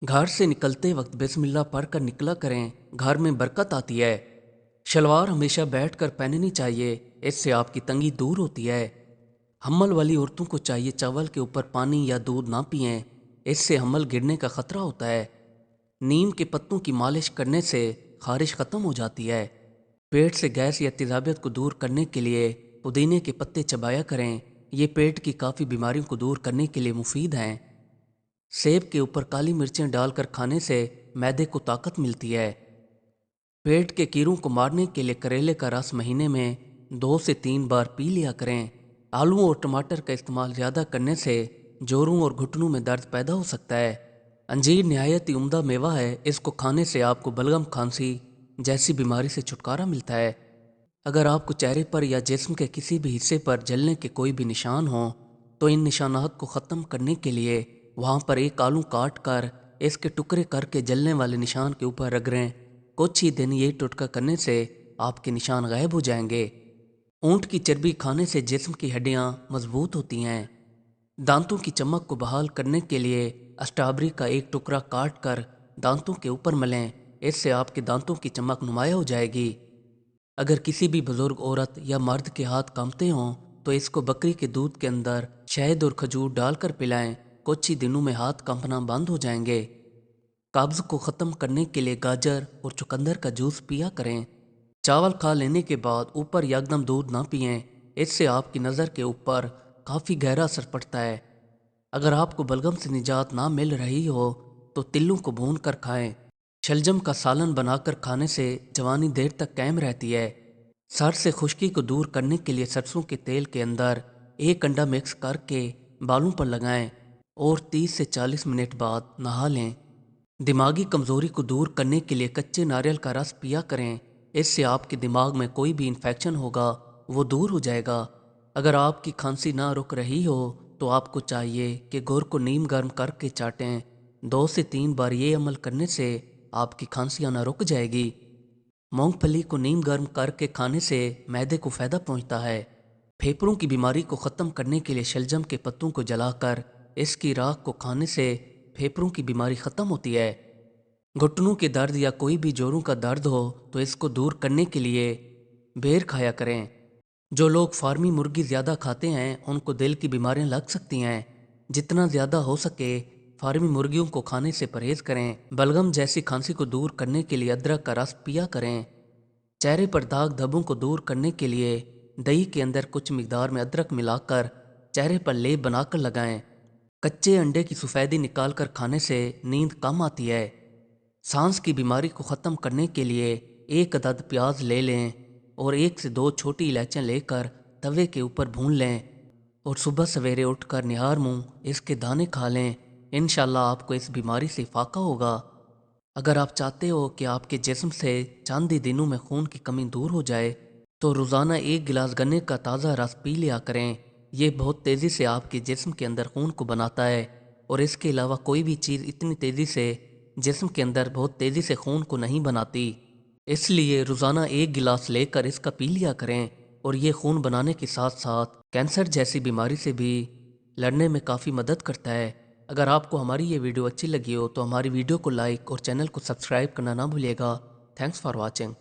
घर से निकलते वक्त बिस्मिल्लाह पढ़कर निकला करें, घर में बरकत आती है। शलवार हमेशा बैठकर पहननी चाहिए, इससे आपकी तंगी दूर होती है। हम्मल वाली औरतों को चाहिए चावल के ऊपर पानी या दूध ना पिएं, इससे हम्मल गिरने का खतरा होता है। नीम के पत्तों की मालिश करने से खारिश ख़त्म हो जाती है। पेट से गैस या तेज़ाबियत को दूर करने के लिए पुदीने के पत्ते चबाया करें, ये पेट की काफ़ी बीमारियों को दूर करने के लिए मुफीद हैं। सेब के ऊपर काली मिर्चें डालकर खाने से मैदे को ताकत मिलती है। पेट के कीड़ों को मारने के लिए करेले का रस महीने में 2 से 3 बार पी लिया करें। आलू और टमाटर का इस्तेमाल ज़्यादा करने से जोड़ों और घुटनों में दर्द पैदा हो सकता है। अंजीर नहायत ही उम्दा मेवा है, इसको खाने से आपको बलगम खांसी जैसी बीमारी से छुटकारा मिलता है। अगर आपको चेहरे पर या जिस्म के किसी भी हिस्से पर जलने के कोई भी निशान हो तो इन निशानात को ख़त्म करने के लिए वहाँ पर एक आलू काट कर इसके टुकड़े करके जलने वाले निशान के ऊपर रगड़ें। कुछ ही दिन ये टुटका करने से आपके निशान गायब हो जाएंगे। ऊँट की चर्बी खाने से जिस्म की हड्डियाँ मजबूत होती हैं। दांतों की चमक को बहाल करने के लिए स्ट्रॉबेरी का एक टुकड़ा काट कर दांतों के ऊपर मलें, इससे आपके दांतों की चमक नुमाया हो जाएगी। अगर किसी भी बुजुर्ग औरत या मर्द के हाथ कांपते हों तो इसको बकरी के दूध के अंदर शहद और खजूर डालकर पिलाएं, कुछ ही दिनों में हाथ कांपना बंद हो जाएंगे। कब्ज को ख़त्म करने के लिए गाजर और चुकंदर का जूस पिया करें। चावल खा लेने के बाद ऊपर या एकदम दूध ना पिएं, इससे आपकी नज़र के ऊपर काफ़ी गहरा असर पड़ता है। अगर आपको बलगम से निजात ना मिल रही हो तो तिल्लों को भून कर खाएं। शलजम का सालन बनाकर खाने से जवानी देर तक कायम रहती है। सर से खुश्की को दूर करने के लिए सरसों के तेल के अंदर एक अंडा मिक्स करके बालों पर लगाएं और 30 से 40 मिनट बाद नहा लें। दिमागी कमज़ोरी को दूर करने के लिए कच्चे नारियल का रस पिया करें, इससे आपके दिमाग में कोई भी इन्फेक्शन होगा वो दूर हो जाएगा। अगर आपकी खांसी ना रुक रही हो तो आपको चाहिए कि गुड़ को नीम गर्म करके चाटें। 2 से 3 बार ये अमल करने से आपकी खांसी आना रुक जाएगी। मूंगफली को नीम गर्म करके खाने से मैदे को फ़ायदा पहुंचता है। फेफड़ों की बीमारी को ख़त्म करने के लिए शलजम के पत्तों को जलाकर इसकी राख को खाने से फेफड़ों की बीमारी ख़त्म होती है। घुटनों के दर्द या कोई भी जोड़ों का दर्द हो तो इसको दूर करने के लिए बेर खाया करें। जो लोग फार्मी मुर्गी ज़्यादा खाते हैं उनको दिल की बीमारियां लग सकती हैं। जितना ज़्यादा हो सके फार्मी मुर्गियों को खाने से परहेज़ करें। बलगम जैसी खांसी को दूर करने के लिए अदरक का रस पिया करें। चेहरे पर दाग धब्बों को दूर करने के लिए दही के अंदर कुछ मिकदार में अदरक मिलाकर चेहरे पर लेप बनाकर लगाएं। कच्चे अंडे की सफ़ेदी निकालकर खाने से नींद कम आती है। सांस की बीमारी को ख़त्म करने के लिए एक अदद प्याज ले लें और 1 से 2 छोटी इलायचियाँ लेकर तवे के ऊपर भून लें और सुबह सवेरे उठकर निहार मुंह इसके दाने खा लें। इंशाल्लाह आपको इस बीमारी से फाका होगा। अगर आप चाहते हो कि आपके जिस्म से चंद ही दिनों में खून की कमी दूर हो जाए तो रोज़ाना 1 गिलास गन्ने का ताज़ा रस पी लिया करें। ये बहुत तेज़ी से आपके जिस्म के अंदर खून को बनाता है और इसके अलावा कोई भी चीज़ इतनी तेज़ी से जिस्म के अंदर बहुत तेज़ी से खून को नहीं बनाती। इसलिए रोज़ाना 1 गिलास लेकर इसका पी लिया करें और ये खून बनाने के साथ साथ कैंसर जैसी बीमारी से भी लड़ने में काफ़ी मदद करता है। अगर आपको हमारी ये वीडियो अच्छी लगी हो तो हमारी वीडियो को लाइक और चैनल को सब्सक्राइब करना ना भूलिएगा। Thanks for watching.